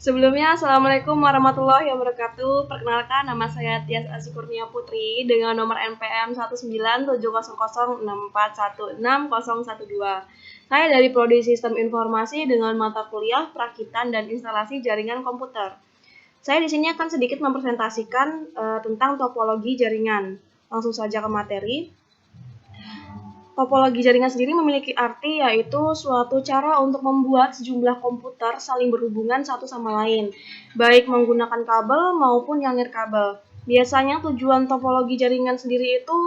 Sebelumnya, Assalamualaikum warahmatullahi wabarakatuh. Perkenalkan, nama saya Tias Asikurnia Putri dengan nomor NPM 1970064161012. Saya dari Prodi Sistem Informasi dengan mata kuliah Perakitan dan Instalasi Jaringan Komputer. Saya di sini akan sedikit mempresentasikan tentang topologi jaringan. Langsung saja ke materi. Topologi jaringan sendiri memiliki arti yaitu suatu cara untuk membuat sejumlah komputer saling berhubungan satu sama lain, baik menggunakan kabel maupun yang nirkabel. Biasanya tujuan topologi jaringan sendiri itu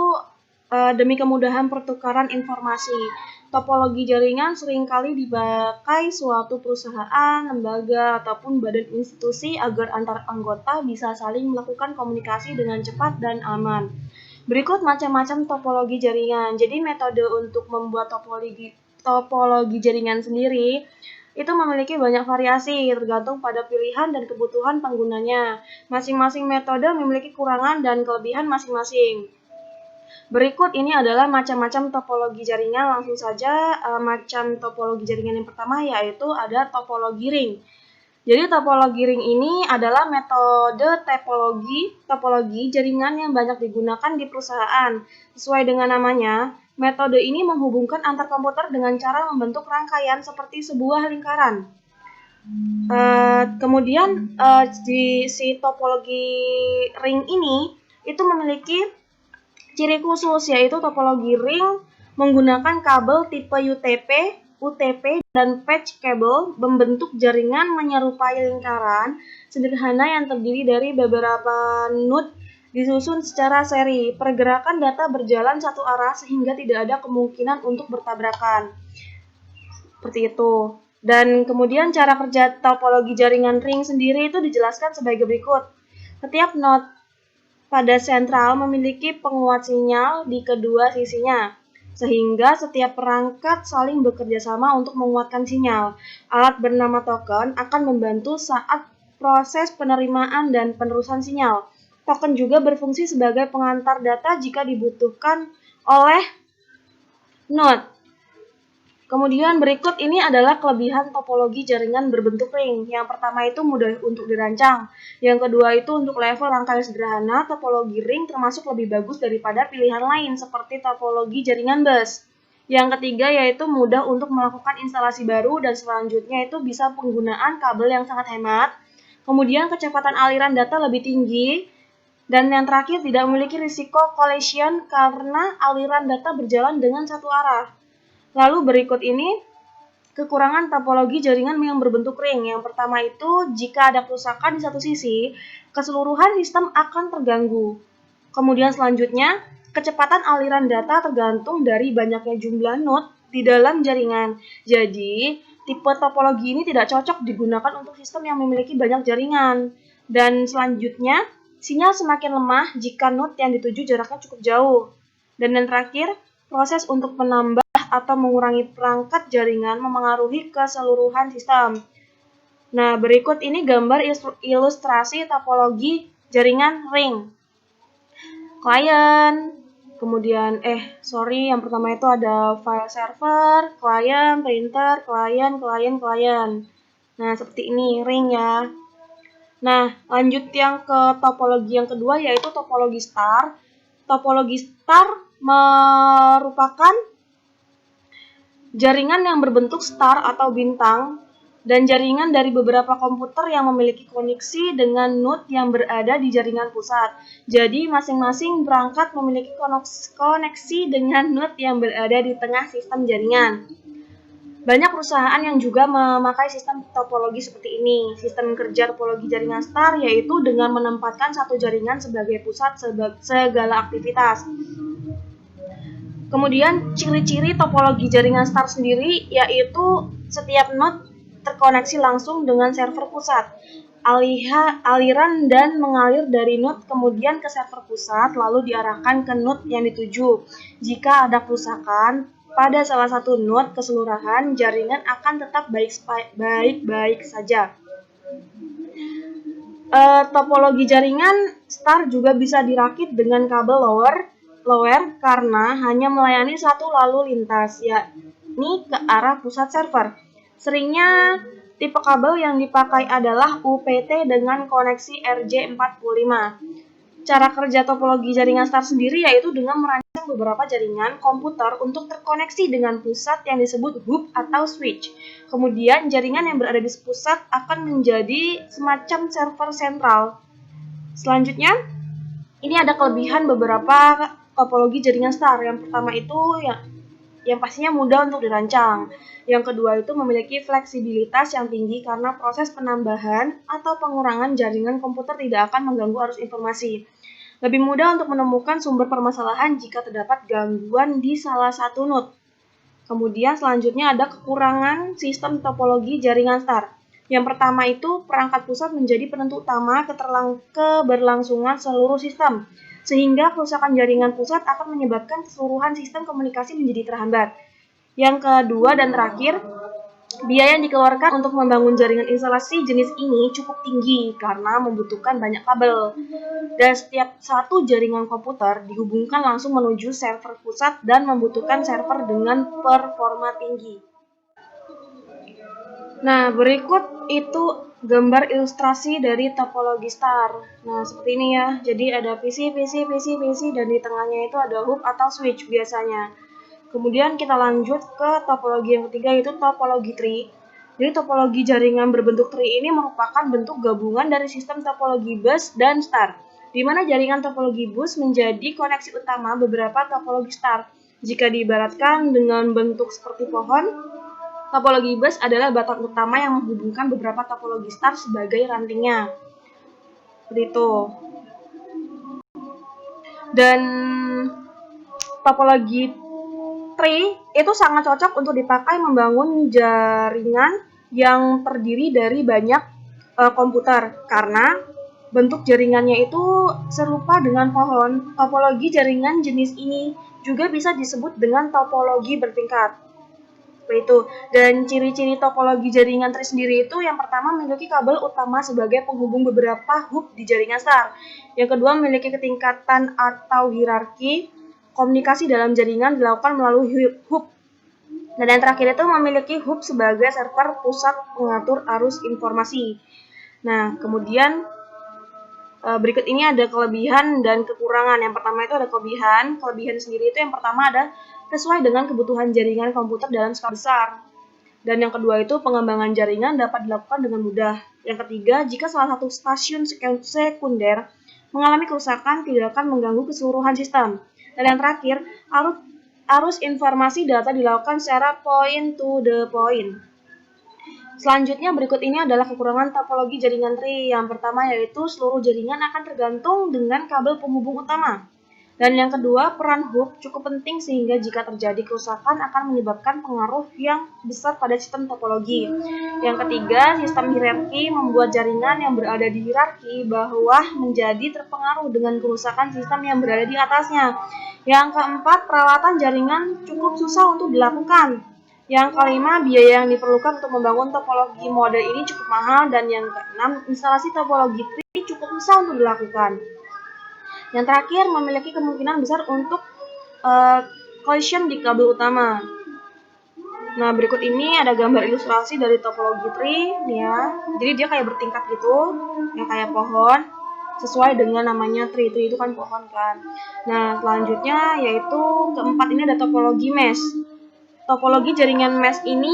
demi kemudahan pertukaran informasi. Topologi jaringan seringkali dipakai suatu perusahaan, lembaga, ataupun badan institusi agar antar anggota bisa saling melakukan komunikasi dengan cepat dan aman. Berikut macam-macam topologi jaringan. Jadi metode untuk membuat topologi jaringan sendiri itu memiliki banyak variasi tergantung pada pilihan dan kebutuhan penggunanya. Masing-masing metode memiliki kurangan dan kelebihan masing-masing. Berikut ini adalah macam-macam topologi jaringan. Langsung saja macam topologi jaringan yang pertama yaitu ada topologi ring. Jadi topologi ring ini adalah metode topologi jaringan yang banyak digunakan di perusahaan. Sesuai dengan namanya, metode ini menghubungkan antar komputer dengan cara membentuk rangkaian seperti sebuah lingkaran. Kemudian di si topologi ring ini itu memiliki ciri khusus yaitu topologi ring menggunakan kabel tipe UTP, dan patch cable membentuk jaringan menyerupai lingkaran sederhana yang terdiri dari beberapa node disusun secara seri. Pergerakan data berjalan satu arah sehingga tidak ada kemungkinan untuk bertabrakan. Seperti itu. Dan kemudian cara kerja topologi jaringan ring sendiri itu dijelaskan sebagai berikut. Setiap node pada sentral memiliki penguat sinyal di kedua sisinya, sehingga setiap perangkat saling bekerja sama untuk menguatkan sinyal. Alat bernama token akan membantu saat proses penerimaan dan penerusan sinyal. Token juga berfungsi sebagai pengantar data jika dibutuhkan oleh node. Kemudian berikut ini adalah kelebihan topologi jaringan berbentuk ring. Yang pertama itu mudah untuk dirancang. Yang kedua itu untuk level rangkaian sederhana, topologi ring termasuk lebih bagus daripada pilihan lain seperti topologi jaringan bus. Yang ketiga yaitu mudah untuk melakukan instalasi baru dan selanjutnya itu bisa penggunaan kabel yang sangat hemat. Kemudian kecepatan aliran data lebih tinggi. Dan yang terakhir tidak memiliki risiko collision karena aliran data berjalan dengan satu arah. Lalu berikut ini kekurangan topologi jaringan yang berbentuk ring. Yang pertama itu jika ada kerusakan di satu sisi, keseluruhan sistem akan terganggu. Kemudian selanjutnya, kecepatan aliran data tergantung dari banyaknya jumlah node di dalam jaringan. Jadi, tipe topologi ini tidak cocok digunakan untuk sistem yang memiliki banyak jaringan. Dan selanjutnya, sinyal semakin lemah jika node yang dituju jaraknya cukup jauh. Dan yang terakhir, proses untuk menambah atau mengurangi perangkat jaringan memengaruhi keseluruhan sistem. Nah, berikut ini gambar ilustrasi topologi jaringan ring. Klien, kemudian yang pertama itu ada file server, klien, printer, klien. Nah, seperti ini ring ya. Nah, lanjut yang ke topologi yang kedua yaitu topologi star. Topologi star merupakan jaringan yang berbentuk star atau bintang dan jaringan dari beberapa komputer yang memiliki koneksi dengan node yang berada di jaringan pusat. Jadi masing-masing perangkat memiliki koneksi dengan node yang berada di tengah sistem jaringan. Banyak perusahaan yang juga memakai sistem topologi seperti ini. Sistem kerja topologi jaringan star yaitu dengan menempatkan satu jaringan sebagai pusat segala aktivitas. Kemudian ciri-ciri topologi jaringan star sendiri yaitu setiap node terkoneksi langsung dengan server pusat. Aliran dan mengalir dari node kemudian ke server pusat lalu diarahkan ke node yang dituju. Jika ada kerusakan pada salah satu node keseluruhan jaringan akan tetap baik-baik saja. Topologi jaringan star juga bisa dirakit dengan kabel lower karena hanya melayani satu lalu lintas, yakni ke arah pusat server. Seringnya Tipe kabel yang dipakai adalah UPT dengan koneksi RJ45. Cara kerja topologi jaringan star sendiri yaitu dengan merancang beberapa jaringan komputer untuk terkoneksi dengan pusat yang disebut hub atau switch. Kemudian jaringan yang berada di pusat akan menjadi semacam server sentral. Selanjutnya, ini ada kelebihan beberapa topologi jaringan star. Yang pertama itu yang pastinya mudah untuk dirancang. Yang kedua itu memiliki fleksibilitas yang tinggi karena proses penambahan atau pengurangan jaringan komputer tidak akan mengganggu arus informasi. Lebih mudah untuk menemukan sumber permasalahan jika terdapat gangguan di salah satu node. Kemudian selanjutnya ada kekurangan sistem topologi jaringan star. Yang pertama itu perangkat pusat menjadi penentu utama keberlangsungan seluruh sistem, sehingga kerusakan jaringan pusat akan menyebabkan keseluruhan sistem komunikasi menjadi terhambat. Yang kedua dan terakhir, biaya yang dikeluarkan untuk membangun jaringan instalasi jenis ini cukup tinggi karena membutuhkan banyak kabel. Dan setiap satu jaringan komputer dihubungkan langsung menuju server pusat dan membutuhkan server dengan performa tinggi. Nah, berikut itu gambar ilustrasi dari topologi star. Nah, seperti ini ya. Jadi ada PC, dan di tengahnya itu ada hub atau switch biasanya. Kemudian kita lanjut ke topologi yang ketiga, yaitu topologi tree. Jadi topologi jaringan berbentuk tree ini merupakan bentuk gabungan dari sistem topologi bus dan star, di mana jaringan topologi bus menjadi koneksi utama beberapa topologi star. Jika diibaratkan dengan bentuk seperti pohon, topologi bus adalah batang utama yang menghubungkan beberapa topologi star sebagai rantingnya. Seperti itu. Dan topologi tree itu sangat cocok untuk dipakai membangun jaringan yang terdiri dari banyak komputer karena bentuk jaringannya itu serupa dengan pohon. Topologi jaringan jenis ini juga bisa disebut dengan topologi bertingkat. Seperti itu. Dan ciri-ciri topologi jaringan tree sendiri itu yang pertama memiliki kabel utama sebagai penghubung beberapa hub di jaringan star. Yang kedua memiliki ketingkatan atau hierarki. Komunikasi dalam jaringan dilakukan melalui hub. Dan yang terakhir itu memiliki hub sebagai server pusat pengatur arus informasi. Nah, kemudian berikut ini ada kelebihan dan kekurangan. Yang pertama itu ada kelebihan. Kelebihan sendiri itu yang pertama ada sesuai dengan kebutuhan jaringan komputer dalam skala besar. Dan yang kedua itu pengembangan jaringan dapat dilakukan dengan mudah. Yang ketiga, jika salah satu stasiun sekunder mengalami kerusakan tidak akan mengganggu keseluruhan sistem. Dan yang terakhir, arus informasi data dilakukan secara point to the point. Selanjutnya berikut ini adalah kekurangan topologi jaringan tree. Yang pertama yaitu seluruh jaringan akan tergantung dengan kabel penghubung utama. Dan yang kedua, peran hub cukup penting sehingga jika terjadi kerusakan akan menyebabkan pengaruh yang besar pada sistem topologi. Yang ketiga, sistem hierarki membuat jaringan yang berada di hierarki bawah menjadi terpengaruh dengan kerusakan sistem yang berada di atasnya. Yang keempat, peralatan jaringan cukup susah untuk dilakukan. Yang kelima, biaya yang diperlukan untuk membangun topologi model ini cukup mahal. Dan yang keenam, instalasi topologi tree cukup susah untuk dilakukan. Yang terakhir, memiliki kemungkinan besar untuk collision di kabel utama. Nah, berikut ini ada gambar ilustrasi dari topologi tree, nih ya. Jadi dia kayak bertingkat gitu, ya kayak pohon, sesuai dengan namanya tree. Tree itu kan pohon kan. Nah, selanjutnya yaitu keempat ini ada topologi mesh. Topologi jaringan mesh ini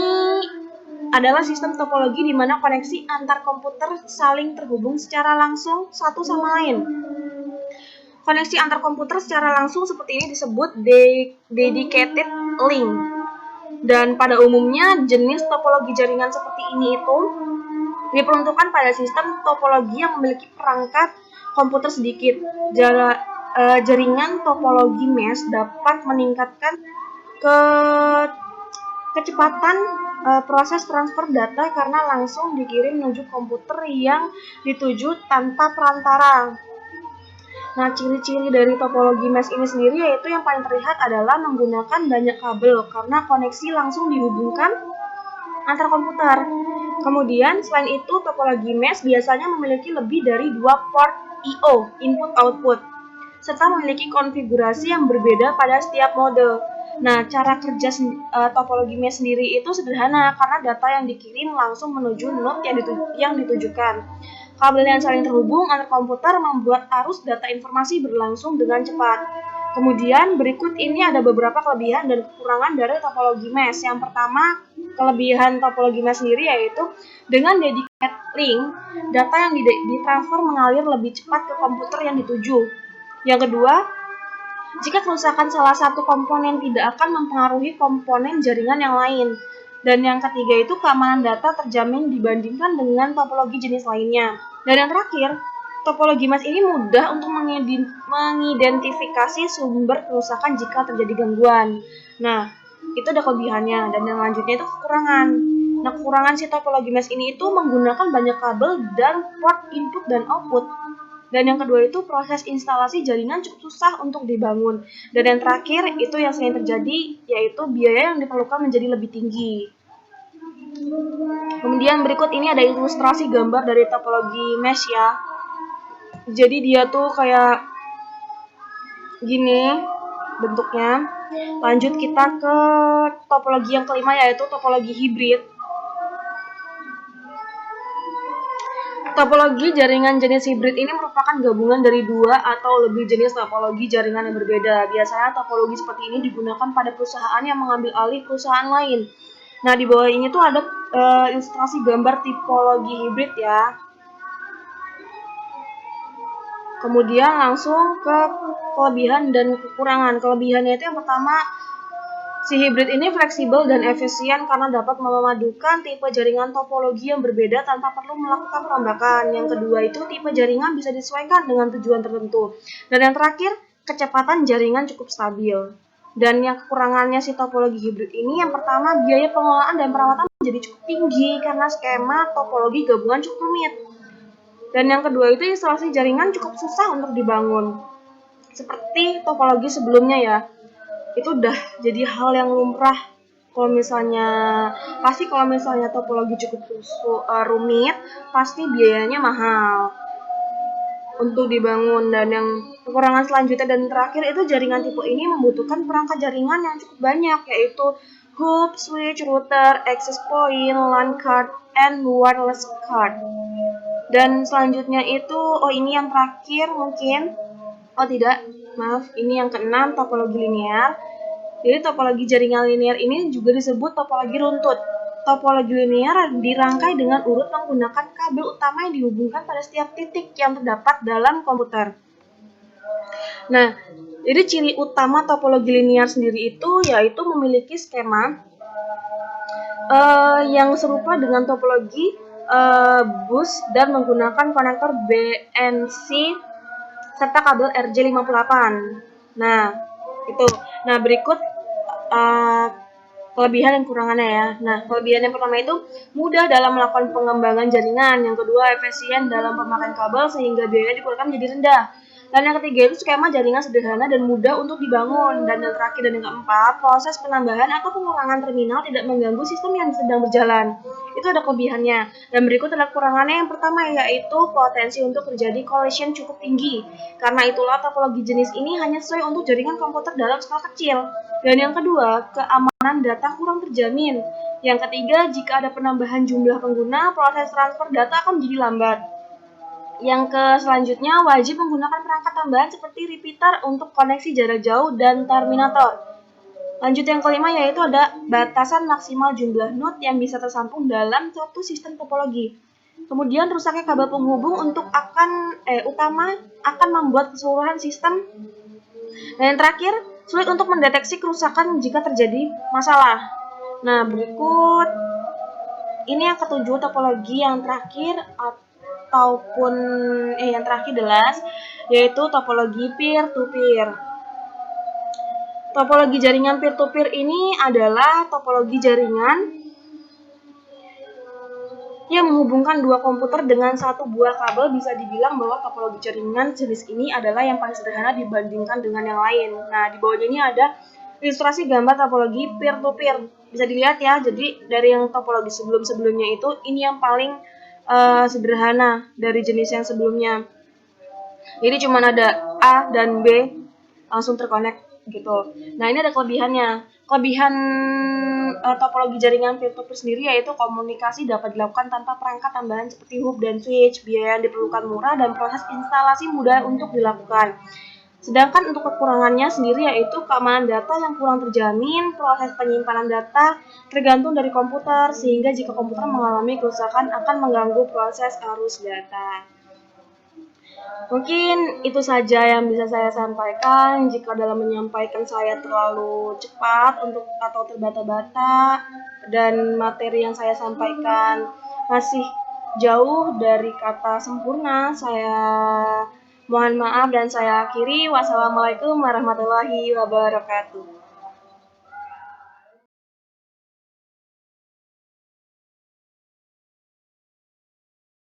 adalah sistem topologi di mana koneksi antar komputer saling terhubung secara langsung satu sama lain. Koneksi antar komputer secara langsung seperti ini disebut dedicated link. Dan pada umumnya jenis topologi jaringan seperti ini itu diperuntukkan pada sistem topologi yang memiliki perangkat komputer sedikit. Jaringan topologi mesh dapat meningkatkan kecepatan proses transfer data karena langsung dikirim menuju komputer yang dituju tanpa perantara. Nah, ciri-ciri dari topologi mesh ini sendiri yaitu yang paling terlihat adalah menggunakan banyak kabel karena koneksi langsung dihubungkan antar komputer. Kemudian, selain itu, topologi mesh biasanya memiliki lebih dari 2 port I/O, input output, serta memiliki konfigurasi yang berbeda pada setiap mode. Nah, cara kerja topologi mesh sendiri itu sederhana karena data yang dikirim langsung menuju node yang ditujukan. Kabel yang saling terhubung antar komputer membuat arus data informasi berlangsung dengan cepat. Kemudian berikut ini ada beberapa kelebihan dan kekurangan dari topologi mesh. Yang pertama, kelebihan topologi mesh sendiri yaitu dengan dedicated link, data yang ditransfer mengalir lebih cepat ke komputer yang dituju. Yang kedua, jika kerusakan salah satu komponen tidak akan mempengaruhi komponen jaringan yang lain. Dan yang ketiga itu keamanan data terjamin dibandingkan dengan topologi jenis lainnya. Dan yang terakhir, topologi mesh ini mudah untuk mengidentifikasi sumber kerusakan jika terjadi gangguan. Nah, itu ada kelebihannya. Dan yang lanjutnya itu kekurangan. Nah, kekurangan si topologi mesh ini itu menggunakan banyak kabel dan port input dan output. Dan yang kedua itu proses instalasi jaringan cukup susah untuk dibangun. Dan yang terakhir itu yang sering terjadi yaitu biaya yang diperlukan menjadi lebih tinggi. Kemudian berikut ini ada ilustrasi gambar dari topologi mesh ya. Jadi dia tuh kayak gini bentuknya. Lanjut kita ke topologi yang kelima yaitu topologi hibrid. Topologi jaringan jenis hibrid ini merupakan gabungan dari dua atau lebih jenis topologi jaringan yang berbeda. Biasanya topologi seperti ini digunakan pada perusahaan yang mengambil alih perusahaan lain. Nah, di bawah ini tuh ada ilustrasi gambar tipologi hibrid ya. Kemudian langsung ke kelebihan dan kekurangan. Kelebihannya itu yang pertama, si hibrid ini fleksibel dan efisien karena dapat memadukan tipe jaringan topologi yang berbeda tanpa perlu melakukan perombakan. Yang kedua itu tipe jaringan bisa disesuaikan dengan tujuan tertentu. Dan yang terakhir, kecepatan jaringan cukup stabil. Dan yang kekurangannya si topologi hibrid ini yang pertama, biaya pengelolaan dan perawatan menjadi cukup tinggi karena skema topologi gabungan cukup rumit. Dan yang kedua itu instalasi jaringan cukup susah untuk dibangun. Seperti topologi sebelumnya ya. Itu udah jadi hal yang lumrah kalau misalnya topologi cukup rumit, pasti biayanya mahal untuk dibangun. Dan yang kekurangan selanjutnya dan terakhir itu jaringan tipe ini membutuhkan perangkat jaringan yang cukup banyak, yaitu hub, switch, router, access point, LAN card, and wireless card. Dan selanjutnya itu, ini yang terakhir mungkin, ini yang keenam, topologi linear. Jadi topologi jaringan linear ini juga disebut topologi runtut. Topologi linear dirangkai dengan urut menggunakan kabel utama yang dihubungkan pada setiap titik yang terdapat dalam komputer. Nah, jadi ciri utama topologi linear sendiri itu yaitu memiliki skema yang serupa dengan topologi bus dan menggunakan konektor BNC serta kabel RJ58. Nah, itu. Nah, berikut kelebihan dan kekurangannya ya. Nah, kelebihan yang pertama itu mudah dalam melakukan pengembangan jaringan. Yang kedua, efisien dalam pemakaian kabel sehingga biaya dikeluarkan menjadi rendah. Dan yang ketiga itu skema jaringan sederhana dan mudah untuk dibangun. Dan yang terakhir dan yang keempat, proses penambahan atau pengurangan terminal tidak mengganggu sistem yang sedang berjalan. Itu ada kelebihannya. Dan berikut adalah kekurangannya. Yang pertama yaitu potensi untuk terjadi collision cukup tinggi. Karena itulah topologi jenis ini hanya sesuai untuk jaringan komputer dalam skala kecil. Dan yang kedua, keamanan data kurang terjamin. Yang ketiga, jika ada penambahan jumlah pengguna, proses transfer data akan menjadi lambat. Yang selanjutnya, wajib menggunakan perangkat tambahan seperti repeater untuk koneksi jarak jauh dan terminator. Lanjut yang kelima yaitu ada batasan maksimal jumlah node yang bisa tersambung dalam suatu sistem topologi. Kemudian rusaknya kabel penghubung utama akan membuat keseluruhan sistem. Dan yang terakhir, sulit untuk mendeteksi kerusakan jika terjadi masalah. Nah, berikut ini yang ketujuh topologi yang terakhir yang terakhir jelas yaitu topologi peer-to-peer. Topologi jaringan peer-to-peer ini adalah topologi jaringan yang menghubungkan dua komputer dengan satu buah kabel. Bisa dibilang bahwa topologi jaringan jenis ini adalah yang paling sederhana dibandingkan dengan yang lain. Nah, di bawahnya ini ada ilustrasi gambar topologi peer-to-peer. Bisa dilihat ya, jadi dari yang topologi sebelum-sebelumnya itu, ini yang paling sederhana dari jenis yang sebelumnya. Jadi cuma ada A dan B langsung terkonek. gitu. Nah, ini ada kelebihannya. Kelebihan topologi jaringan peer-to-peer sendiri yaitu komunikasi dapat dilakukan tanpa perangkat tambahan seperti hub dan switch, biaya yang diperlukan murah, dan proses instalasi mudah untuk dilakukan. Sedangkan untuk kekurangannya sendiri yaitu keamanan data yang kurang terjamin, proses penyimpanan data tergantung dari komputer, sehingga jika komputer mengalami kerusakan akan mengganggu proses arus data. Mungkin itu saja yang bisa saya sampaikan. Jika dalam menyampaikan saya terlalu cepat atau terbata-bata dan materi yang saya sampaikan masih jauh dari kata sempurna, saya mohon maaf dan saya akhiri. Wassalamualaikum warahmatullahi wabarakatuh.